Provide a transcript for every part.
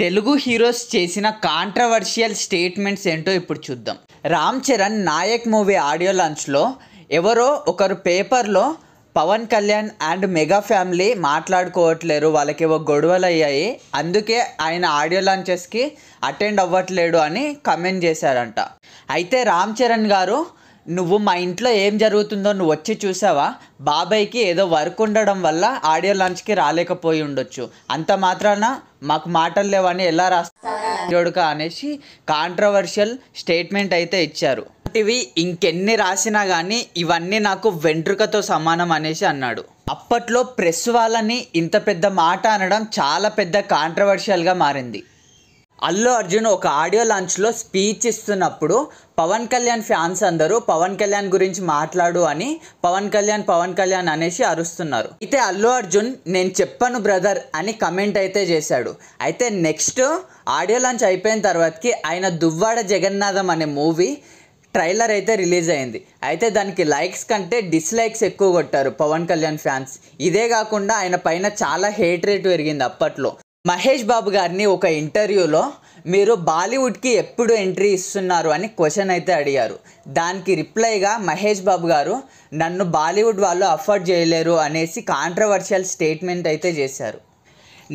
Telugu heroes చేసిన controversial statements ఏంటో ఇప్పుడు చూద్దాం. రామ్ చరణ్ నాయక్ మూవీ ఆడియో లాంచ్లో ఎవరో ఒకరు పేపర్లో Pawan Kalyan and mega family మాట్లాడుకోవట్లేరు, వాళ్ళకేవో గొడవలు అయ్యాయి, అందుకే ఆయన ఆడియో లాంచెస్కి అటెండ్ అవ్వట్లేడు అని కమెంట్ చేశారంట. అయితే రామ్ చరణ్ గారు, నువ్వు మా ఇంట్లో ఏం జరుగుతుందో నువ్వు వచ్చి చూసావా? బాబాయ్కి ఏదో వర్క్ ఉండడం వల్ల ఆడియో లాంచ్కి రాలేకపోయి ఉండొచ్చు, అంత మాత్రాన మాకు మాటలు లేవని ఎలా రాస్తాడుక అనేసి కాంట్రవర్షియల్ స్టేట్మెంట్ అయితే ఇచ్చారు. ఇవి ఇంకెన్ని రాసినా కానీ ఇవన్నీ నాకు వెంట్రుకతో సమానం అనేసి అన్నాడు. అప్పట్లో ప్రెస్ వాళ్ళని ఇంత పెద్ద మాట అనడం చాలా పెద్ద కాంట్రవర్షియల్గా మారింది. అల్లు అర్జున్ ఒక ఆడియో లాంచ్లో స్పీచ్ ఇస్తున్నప్పుడు పవన్ కళ్యాణ్ ఫ్యాన్స్ అందరూ పవన్ కళ్యాణ్ గురించి మాట్లాడు అని పవన్ కళ్యాణ్ అనేసి అరుస్తున్నారు. అయితే అల్లు అర్జున్ నేను చెప్పను బ్రదర్ అని కమెంట్ అయితే చేశాడు. అయితే నెక్స్ట్ ఆడియో లాంచ్ అయిపోయిన తర్వాతకి ఆయన దువ్వాడ జగన్నాథం అనే మూవీ ట్రైలర్ అయితే రిలీజ్ అయింది. అయితే దానికి లైక్స్ కంటే డిస్లైక్స్ ఎక్కువ కొట్టారు పవన్ కళ్యాణ్ ఫ్యాన్స్. ఇదే కాకుండా ఆయన పైన చాలా హేట్ రేట్ పెరిగింది. అప్పట్లో మహేష్ బాబు గారిని ఒక ఇంటర్వ్యూలో మీరు బాలీవుడ్కి ఎప్పుడు ఎంట్రీ ఇస్తున్నారు అని క్వశ్చన్ అయితే అడిగారు. దానికి రిప్లైగా మహేష్ బాబు గారు నన్ను బాలీవుడ్ వాళ్ళు అఫోర్డ్ చేయలేరు అనేసి కాంట్రవర్షియల్ స్టేట్మెంట్ అయితే చేశారు.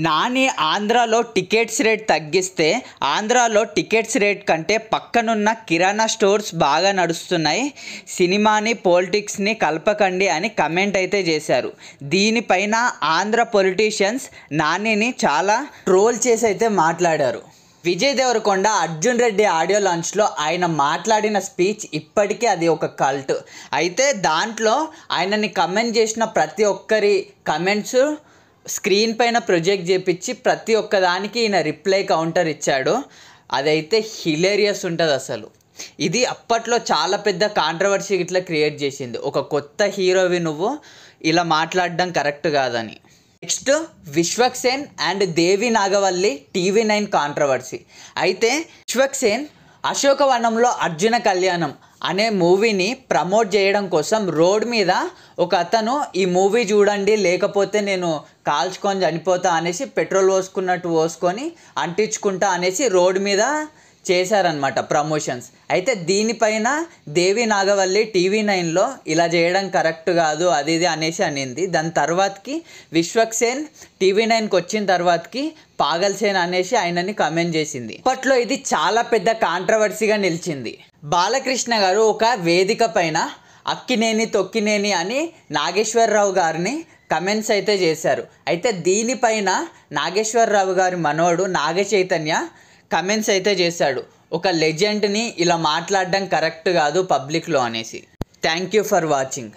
నాని ఆంధ్రాలో టికెట్స్ రేట్ తగ్గిస్తే ఆంధ్రాలో టికెట్స్ రేట్ కంటే పక్కనున్న కిరాణా స్టోర్స్ బాగా నడుస్తున్నాయి, సినిమాని పొలిటిక్స్ని కలపకండి అని కమెంట్ అయితే చేశారు. దీనిపైన ఆంధ్ర పొలిటీషియన్స్ నానిని చాలా ట్రోల్ చేసి అయితే మాట్లాడారు. విజయ్ దేవరకొండ అర్జున్ రెడ్డి ఆడియో లాంచ్లో ఆయన మాట్లాడిన స్పీచ్ ఇప్పటికీ అది ఒక కల్ట్. అయితే దాంట్లో ఆయనని కమెంట్ చేసిన ప్రతి ఒక్కరి కమెంట్స్ స్క్రీన్ పైన ప్రొజెక్ట్ చేపించి ప్రతి ఒక్కదానికి ఈయన రిప్లై కౌంటర్ ఇచ్చాడు. అదైతే హిలేరియస్ ఉంటుంది అసలు. ఇది అప్పట్లో చాలా పెద్ద కాంట్రవర్సీ ఇట్లా క్రియేట్ చేసింది. ఒక కొత్త హీరోవి నువ్వు ఇలా మాట్లాడడం కరెక్ట్ కాదని. Next Vishwaksen and Devi Nagavalli TV9 controversy. అయితే విశ్వక్సేన్ అశోకవనంలో అర్జున కళ్యాణం అనే మూవీని ప్రమోట్ చేయడం కోసం రోడ్ మీద ఒక అతను ఈ మూవీ చూడండి లేకపోతే నేను కాల్చుకొని చనిపోతా అనేసి పెట్రోల్ పోసుకొని అంటించుకుంటా అనేసి రోడ్ మీద చేశారనమాట ప్రమోషన్స్. అయితే దీనిపైన దేవి నాగవల్లి TV9లో ఇలా చేయడం కరెక్ట్ కాదు అది ఇది అనేసి అనింది. దాని తర్వాతకి విశ్వక్సేన్ TV9కి వచ్చిన తర్వాతకి పాగల్ సేన్ అనేసి ఆయనని కమెంట్ చేసింది. అప్పట్లో ఇది చాలా పెద్ద కాంట్రవర్సీగా నిలిచింది. బాలకృష్ణ గారు ఒక వేదిక పైన అక్కినేని తొక్కినేని అని నాగేశ్వరరావు గారిని కమెంట్స్ అయితే చేశారు. అయితే దీనిపైన నాగేశ్వరరావు గారి మనవడు నాగ చైతన్య కమెంట్స్ అయితే చేశాడు, ఒక లెజెండ్ని ఇలా మాట్లాడడం కరెక్ట్ కాదు పబ్లిక్లో అనేసి. Thank you for watching.